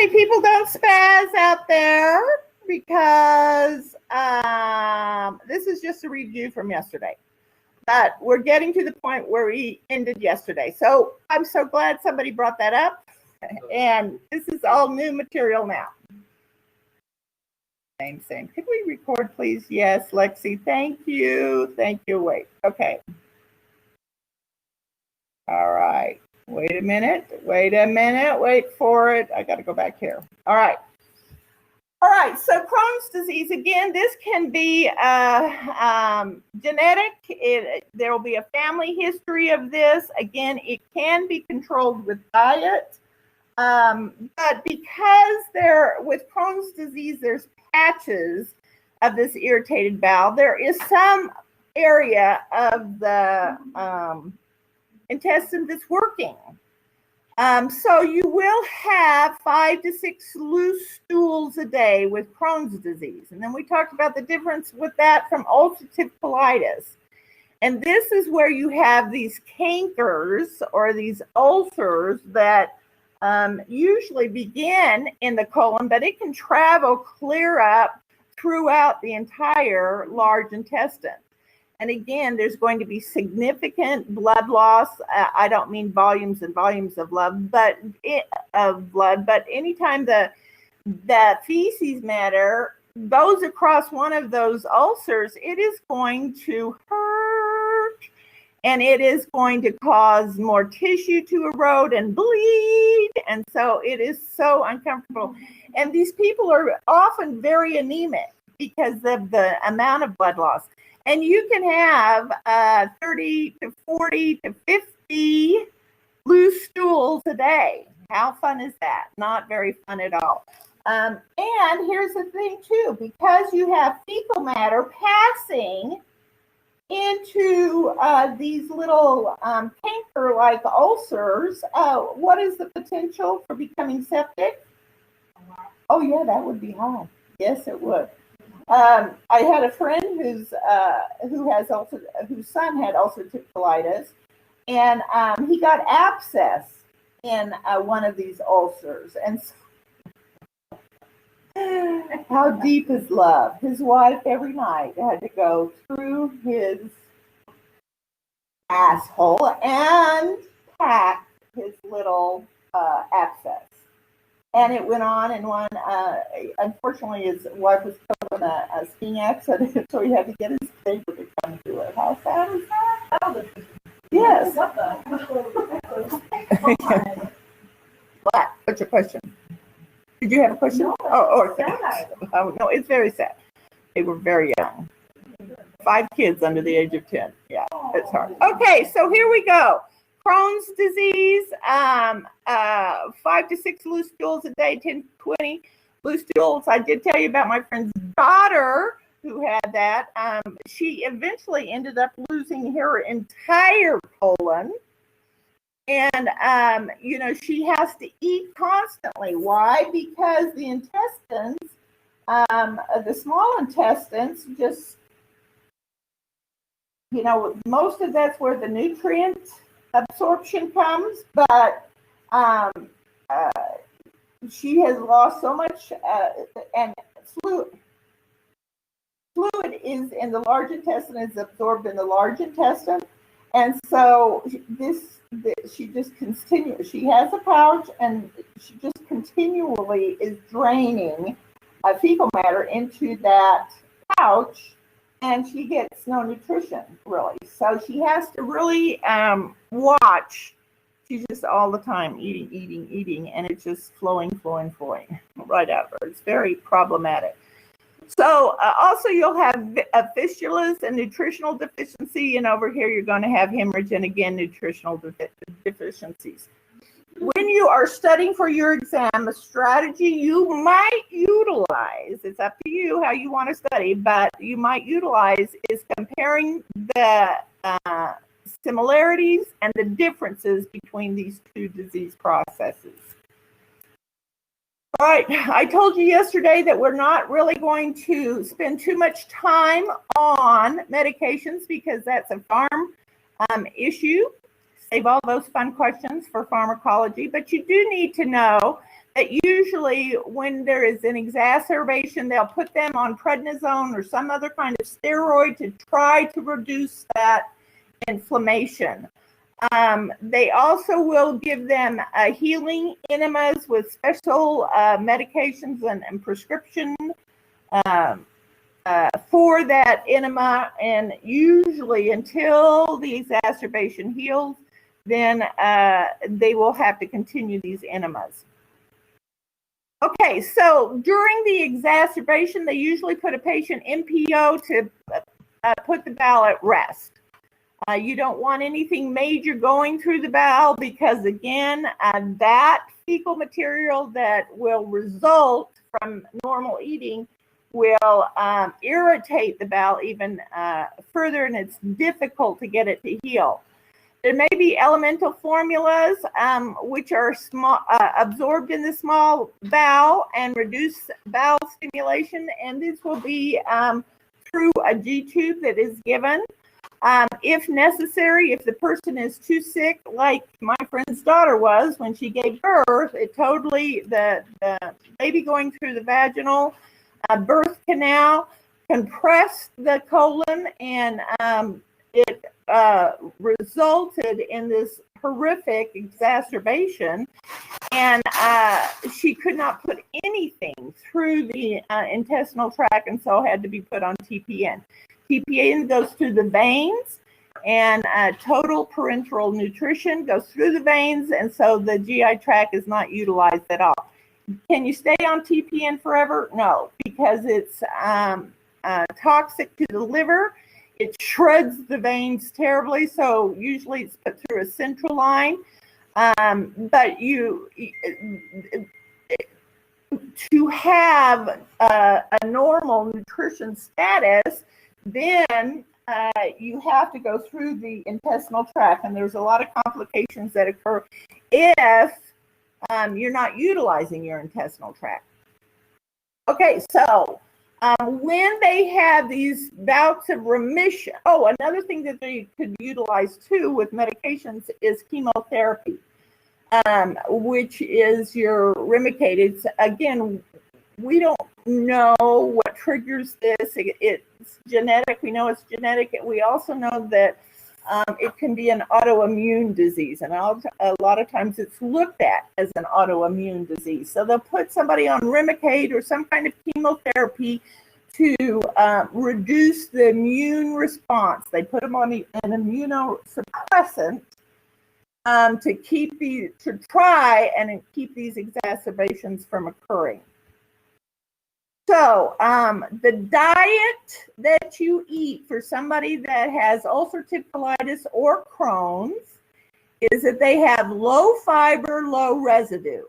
Okay, people, don't spaz out there because this is just a review from yesterday. But we're getting to the point where we ended yesterday. So I'm so glad somebody brought that up. And this is all new material now. Same. Could we record, please? Yes, Lexi. Thank you. Wait. Okay. All right. Wait a minute. Wait for it. I got to go back here. All right. So Crohn's disease, again, this can be genetic. There will be a family history of this. Again, it can be controlled with diet. But because with Crohn's disease, there's patches of this irritated bowel, there is some area of the intestine that's working. So you will have 5 to 6 loose stools a day with Crohn's disease. And then we talked about the difference with that from ulcerative colitis. And this is where you have these cankers or these ulcers that usually begin in the colon, but it can travel clear up throughout the entire large intestine. And again, there's going to be significant blood loss. I don't mean volumes and volumes of blood, but anytime the feces matter goes across one of those ulcers, it is going to hurt, and it is going to cause more tissue to erode and bleed, and so it is so uncomfortable. And these people are often very anemic because of the amount of blood loss. And you can have 30 to 40 to 50 loose stools a day. How fun is that? Not very fun at all. And here's the thing, too. Because you have fecal matter passing into these little canker-like ulcers, what is the potential for becoming septic? Oh, yeah, that would be high. Yes, it would. I had a friend whose son had ulcerative colitis, and he got abscess in one of these ulcers. And so, how deep is love? His wife every night had to go through his asshole and pack his little abscess. And it went on and on. Unfortunately, his wife was killed in a skiing accident, so he had to get his paper to come to it. How sad is that? Yes. What? What's your question? Did you have a question? No, no, it's very sad. They were very young. 5 kids under the age of 10. Yeah, it's hard. Okay, so here we go. Crohn's disease, 5 to 6 loose stools a day, 10 to 20 loose stools. I did tell you about my friend's daughter who had that. She eventually ended up losing her entire colon. And, she has to eat constantly. Why? Because the intestines, the small intestines just, most of that's where the nutrient absorption comes, but she has lost so much, and fluid is in the large intestine, is absorbed in the large intestine, and so she just continues. She has a pouch, and she just continually is draining fecal matter into that pouch. And she gets no nutrition, really. So she has to really watch. She's just all the time eating, and it's just flowing right out of her. It's very problematic. So also you'll have fistulas and nutritional deficiency, and over here you're going to have hemorrhage and, again, nutritional deficiencies. When you are studying for your exam, a strategy you might utilize, it's up to you how you want to study, but you might utilize is comparing the similarities and the differences between these two disease processes. All right, I told you yesterday that we're not really going to spend too much time on medications because that's a pharm issue. Save all those fun questions for pharmacology, but you do need to know usually when there is an exacerbation, they'll put them on prednisone or some other kind of steroid to try to reduce that inflammation. They also will give them healing enemas with special medications and prescription for that enema, and usually until the exacerbation heals, then they will have to continue these enemas. Okay, so during the exacerbation, they usually put a patient in PO to put the bowel at rest. You don't want anything major going through the bowel because, again, that fecal material that will result from normal eating will irritate the bowel even further, and it's difficult to get it to heal. There may be elemental formulas which are absorbed in the small bowel and reduce bowel stimulation, and this will be through a G-tube that is given. If necessary, if the person is too sick, like my friend's daughter was when she gave birth, the baby going through the vaginal birth canal compressed the colon, and it resulted in this horrific exacerbation, and she could not put anything through the intestinal tract, and so had to be put on TPN. TPN goes through the veins, and total parenteral nutrition goes through the veins, and so the GI tract is not utilized at all. Can you stay on TPN forever? No, because it's toxic to the liver. It shreds the veins terribly, so usually it's put through a central line. But to have a normal nutrition status, then you have to go through the intestinal tract, and there's a lot of complications that occur if you're not utilizing your intestinal tract. Okay, so when they have these bouts of remission, another thing that they could utilize too with medications is chemotherapy, which is your Remicade. Again, we don't know what triggers this. It's genetic. We know it's genetic. We also know that it can be an autoimmune disease, and a lot of times it's looked at as an autoimmune disease. So they'll put somebody on Remicade or some kind of chemotherapy to reduce the immune response. They put them on an immunosuppressant to try and keep these exacerbations from occurring. So the diet that you eat for somebody that has ulcerative colitis or Crohn's is that they have low fiber, low residue.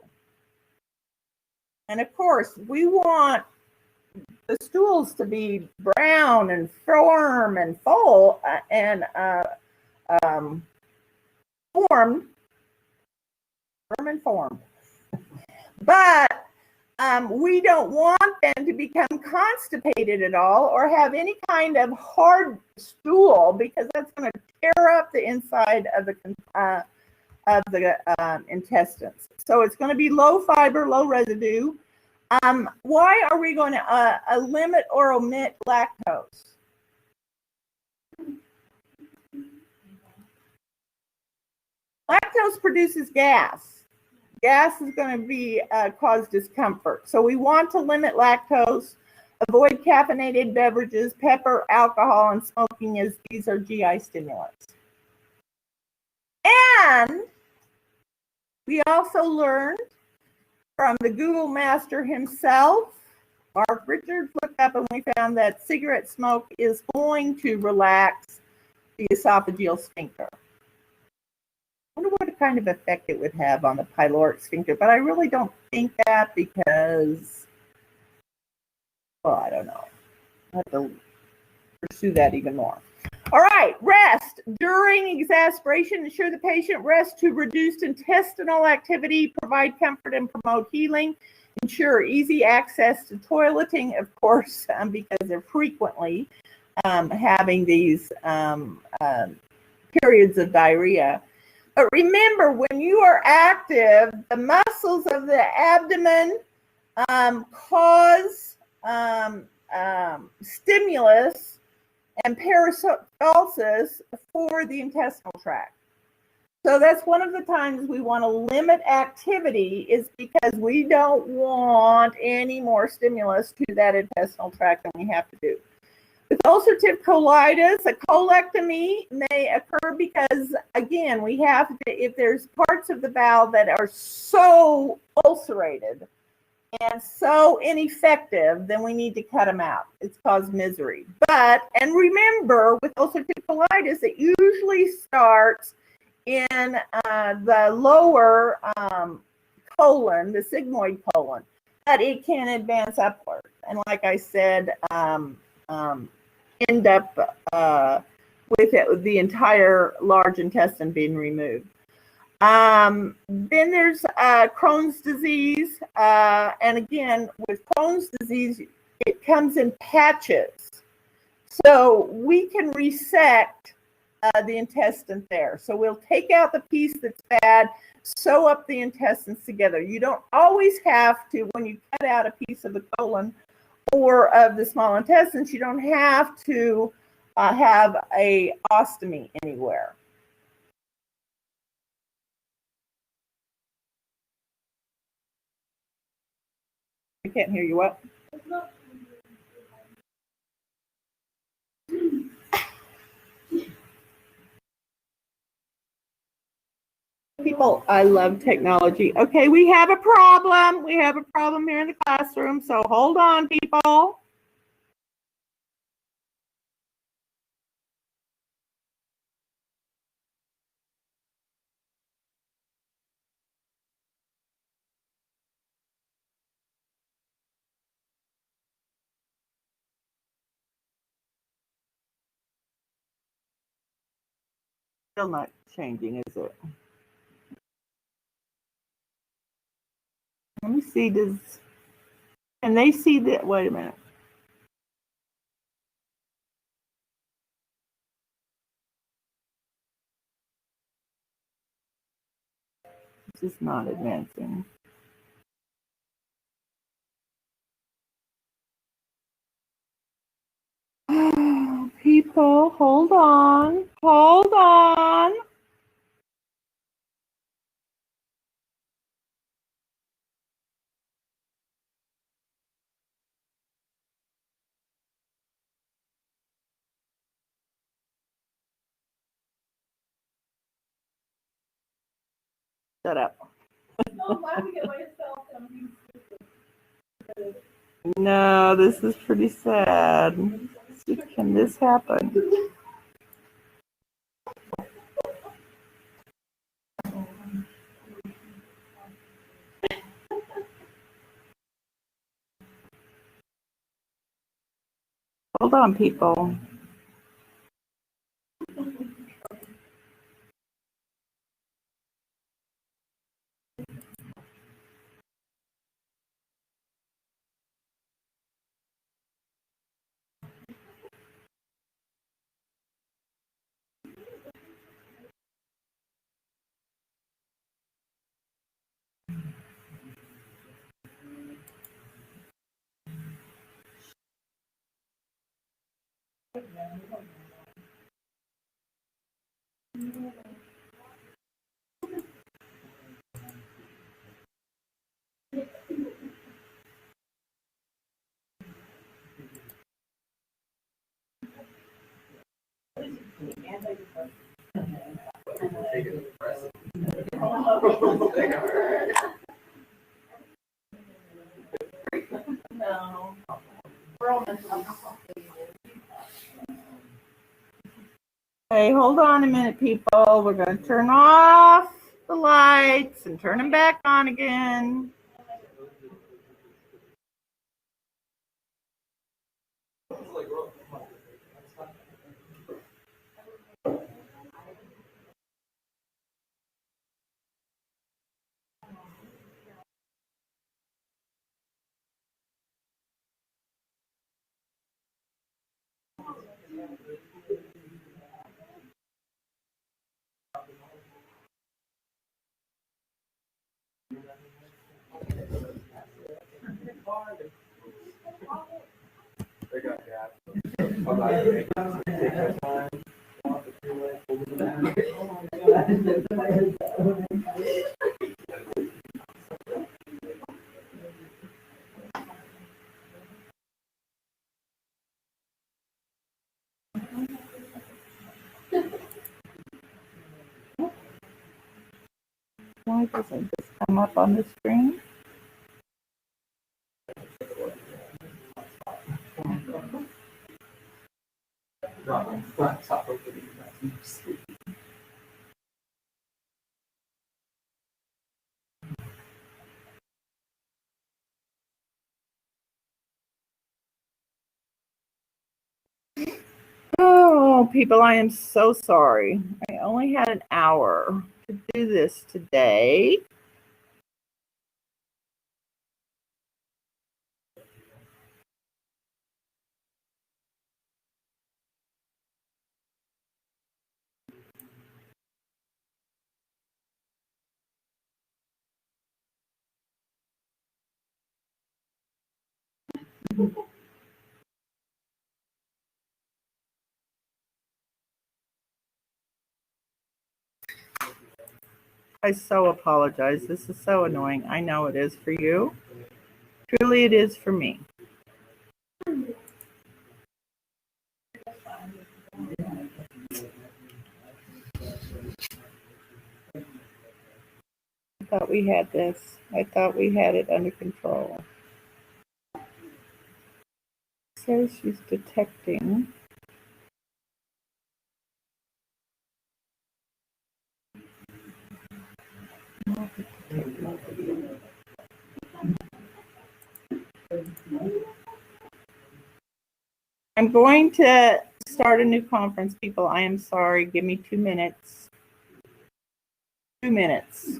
And of course, we want the stools to be brown and firm and full and formed. But we don't want them to become constipated at all or have any kind of hard stool, because that's going to tear up the inside of the intestines. So it's going to be low fiber, low residue. Why are we going to limit or omit lactose? Lactose produces gas. Gas is going to cause discomfort. So we want to limit lactose, avoid caffeinated beverages, pepper, alcohol, and smoking, as these are GI stimulants. And we also learned from the Google master himself, Mark Richards, looked up and we found that cigarette smoke is going to relax the esophageal sphincter. I wonder what kind of effect it would have on the pyloric sphincter, but I really don't think that because, I don't know. I have to pursue that even more. All right, rest. During exacerbation, ensure the patient rests to reduce intestinal activity, provide comfort, and promote healing. Ensure easy access to toileting, of course, because they're frequently having these periods of diarrhea. But remember, when you are active, the muscles of the abdomen cause stimulus and peristalsis for the intestinal tract. So that's one of the times we want to limit activity, is because we don't want any more stimulus to that intestinal tract than we have to do. With ulcerative colitis, a colectomy may occur because, again, we have to, if there's parts of the bowel that are so ulcerated and so ineffective, then we need to cut them out. It's caused misery. But, and remember, with ulcerative colitis, it usually starts in the lower colon, the sigmoid colon, but it can advance upward. And like I said, end up with the entire large intestine being removed. Then there's Crohn's disease. And again, with Crohn's disease, it comes in patches. So we can resect the intestine there. So we'll take out the piece that's bad, sew up the intestines together. You don't always have to, when you cut out a piece of the colon or of the small intestines, you don't have to have a ostomy anywhere. I can't hear you. What? People, I love technology. Okay, we have a problem. We have a problem here in the classroom. So hold on, people. Still not changing, is it? Let me see. Can they see that? Wait a minute. This is not advancing. People, hold on. Hold on. Shut up. No, this is pretty sad. Can this happen? Hold on, people. No. Hey, hold on a minute, people. We're going to turn off the lights and turn them back on again. Why doesn't this come up on the screen? Oh, people, I am so sorry. I only had an hour to do this today. I so apologize. This is so annoying. I know it is for you. Truly, it is for me. I thought we had this. I thought we had it under control. It says she's detecting. I'm going to start a new conference, people. I am sorry. Give me 2 minutes. 2 minutes.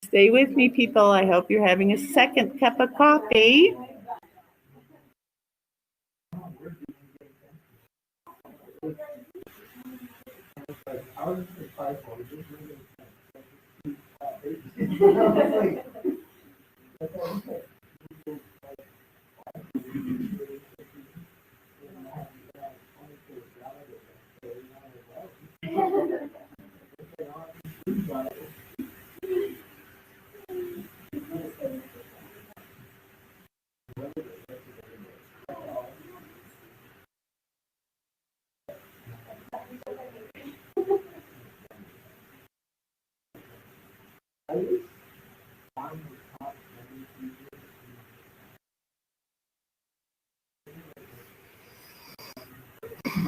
Stay with me, people. I hope you're having a second cup of coffee.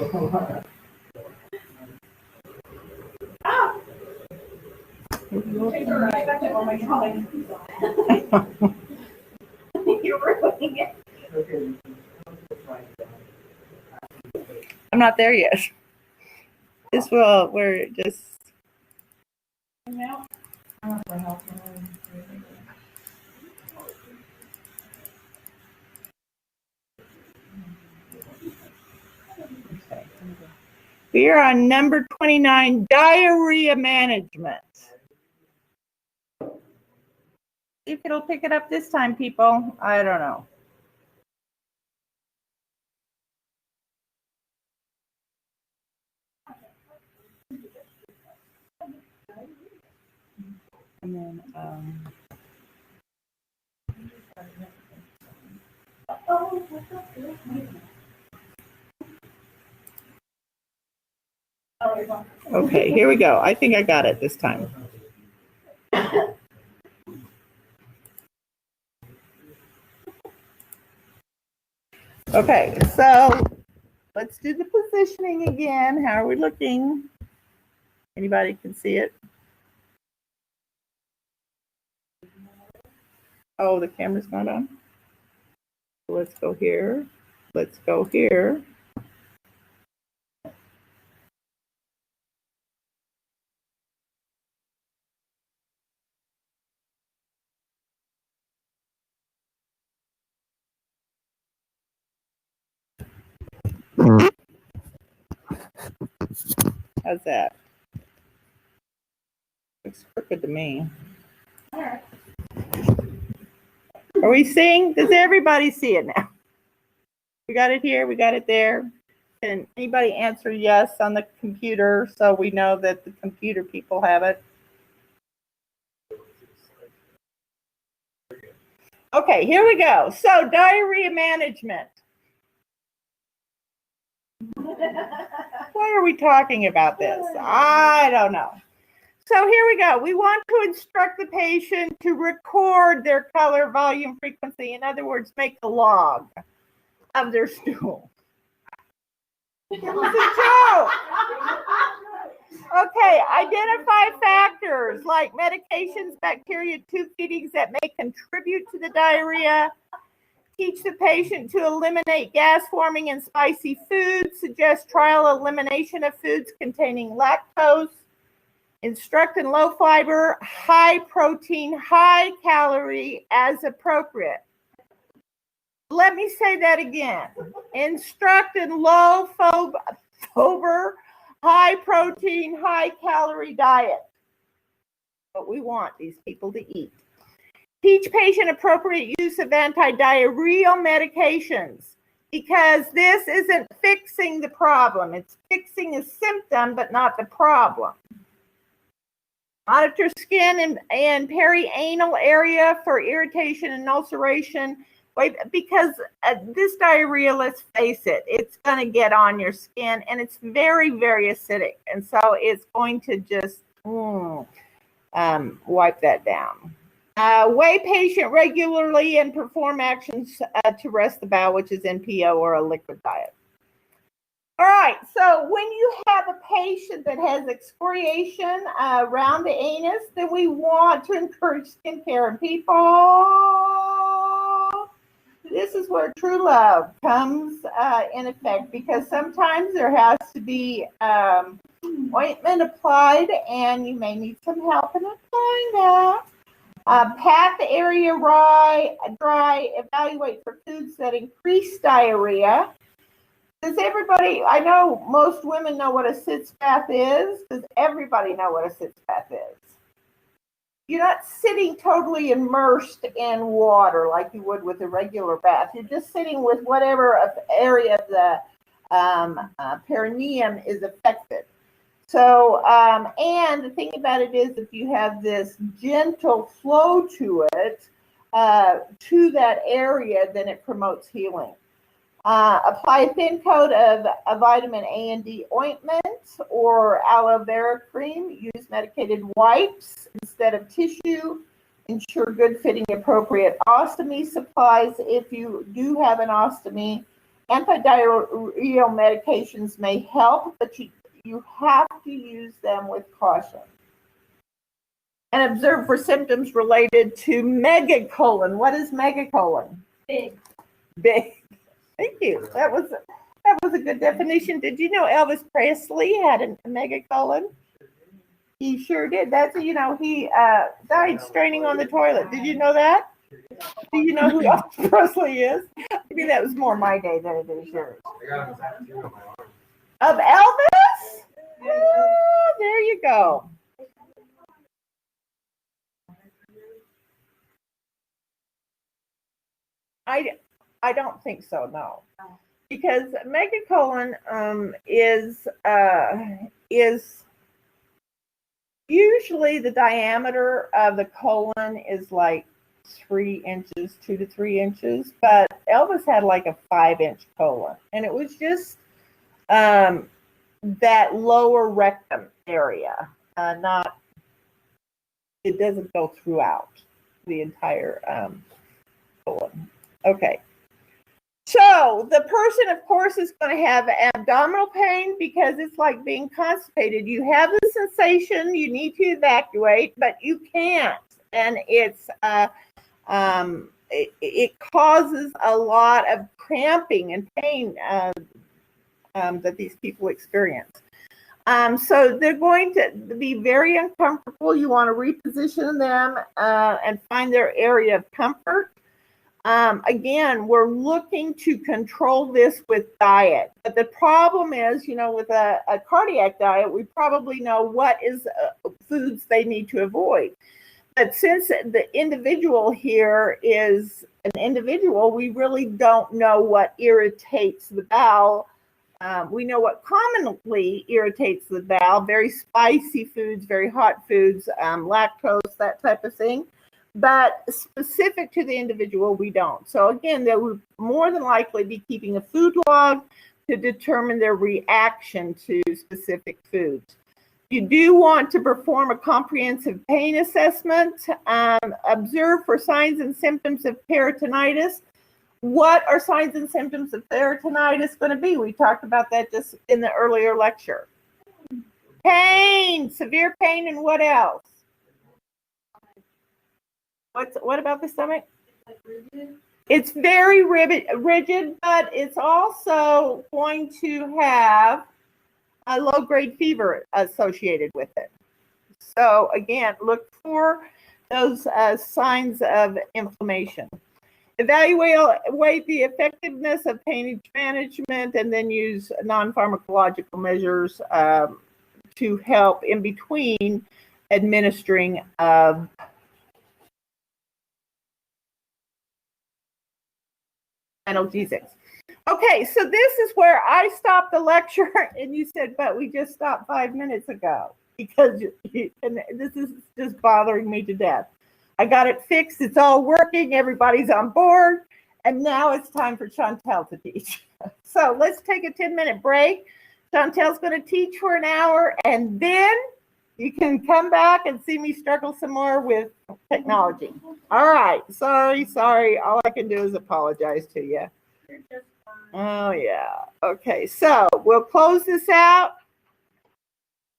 You're ruining it. I'm not there yet. We're just. We are on number 29, diarrhea management. See if it'll pick it up this time, people. I don't know. And then, okay, here we go. I think I got it this time. Okay, so let's do the positioning again. How are we looking? Anybody can see it? Oh, the camera's not on. Let's go here. Let's go here. How's that? Looks crooked to me. Are we seeing? Does everybody see it now? We got it here. We got it there. Can anybody answer yes on the computer so we know that the computer people have it? Okay, here we go. So diarrhea management. Why are we talking about this? I don't know. So here we go. We want to instruct the patient to record their color, volume, frequency. In other words, make a log of their stool. It was a joke. Okay, identify factors like medications, bacteria, tube feedings that may contribute to the diarrhea. Teach the patient to eliminate gas-forming and spicy foods. Suggest trial elimination of foods containing lactose. Instruct in low fiber, high protein, high calorie as appropriate. Let me say that again. Instruct in low fiber, high protein, high calorie diet. What we want these people to eat. Teach patient appropriate use of anti-diarrheal medications because this isn't fixing the problem. It's fixing a symptom, but not the problem. Monitor skin and perianal area for irritation and ulceration. Because this diarrhea, let's face it, it's going to get on your skin and it's very, very acidic. And so it's going to just wipe that down. Weigh patient regularly and perform actions to rest the bowel, which is NPO or a liquid diet. All right, so when you have a patient that has excoriation around the anus, then we want to encourage skincare. And people, this is where true love comes in effect because sometimes there has to be ointment applied and you may need some help in applying that. Pat the area dry, evaluate for foods that increase diarrhea. Does everybody, I know most women know what a sitz bath is. Does everybody know what a sitz bath is? You're not sitting totally immersed in water like you would with a regular bath. You're just sitting with whatever area of the perineum is affected. So, and the thing about it is if you have this gentle flow to it, to that area, then it promotes healing. Apply a thin coat of a vitamin A and D ointment or aloe vera cream. Use medicated wipes instead of tissue. Ensure good fitting appropriate ostomy supplies if you do have an ostomy. Antidiarrheal medications may help, but you have to use them with caution. And observe for symptoms related to megacolon. What is megacolon? Big. Big. Thank you. That was a good definition. Did you know Elvis Presley had a megacolon? He sure did. That's, he died straining on the toilet. Did you know that? Do you know who Elvis Presley is? Maybe that was more my day than it is yours. Of Elvis? Oh, there you go. I don't think so, no. Because megacolon is usually the diameter of the colon is like 3 inches, 2 to 3 inches, but Elvis had like a 5-inch colon, and it was just that lower rectum area, it doesn't go throughout the entire colon. Okay. So the person, of course, is going to have abdominal pain because it's like being constipated. You have the sensation you need to evacuate, but you can't, and it causes a lot of cramping and pain that these people experience. So they're going to be very uncomfortable. You want to reposition them and find their area of comfort. Again, we're looking to control this with diet. But the problem is, with a cardiac diet, we probably know what is foods they need to avoid. But since the individual here is an individual, we really don't know what irritates the bowel. We know what commonly irritates the bowel: very spicy foods, very hot foods, lactose, that type of thing. But specific to the individual, we don't. So again, they would more than likely be keeping a food log to determine their reaction to specific foods. You do want to perform a comprehensive pain assessment. Observe for signs and symptoms of peritonitis. What are signs and symptoms of peritonitis going to be? We talked about that just in the earlier lecture. Pain, severe pain, and what else? What about the stomach? It's very rigid, but it's also going to have a low-grade fever associated with it. So again, look for those signs of inflammation. Evaluate the effectiveness of pain management, and then use non-pharmacological measures to help in between administering of analgesics. Okay, so this is where I stopped the lecture, and you said, but we just stopped 5 minutes ago, because and this is just bothering me to death. I got it fixed. It's all working. Everybody's on board. And now it's time for Chantel to teach. So let's take a 10-minute break. Chantel's going to teach for an hour, and then you can come back and see me struggle some more with technology. All right. Sorry. All I can do is apologize to you. Oh, yeah. Okay. So we'll close this out.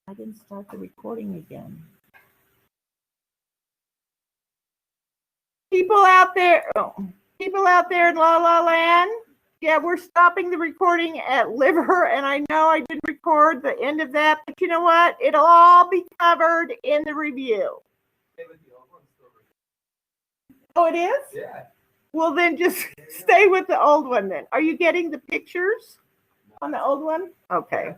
I didn't start the recording again. People out there in La La Land, yeah, we're stopping the recording at liver, and I know I didn't record the end of that, but you know what? It'll all be covered in the review. Oh, it is? Yeah. Well, then just stay with the old one then. Are you getting the pictures on the old one? Okay.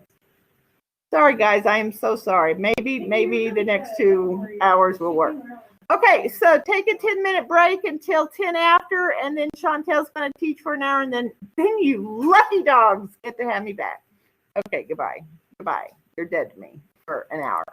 Sorry, guys. I am so sorry. Maybe the next 2 hours will work. Okay, so take a 10-minute break until 10 after, and then Chantel's going to teach for an hour, and then you lucky dogs get to have me back. Okay, goodbye. Goodbye. You're dead to me for an hour.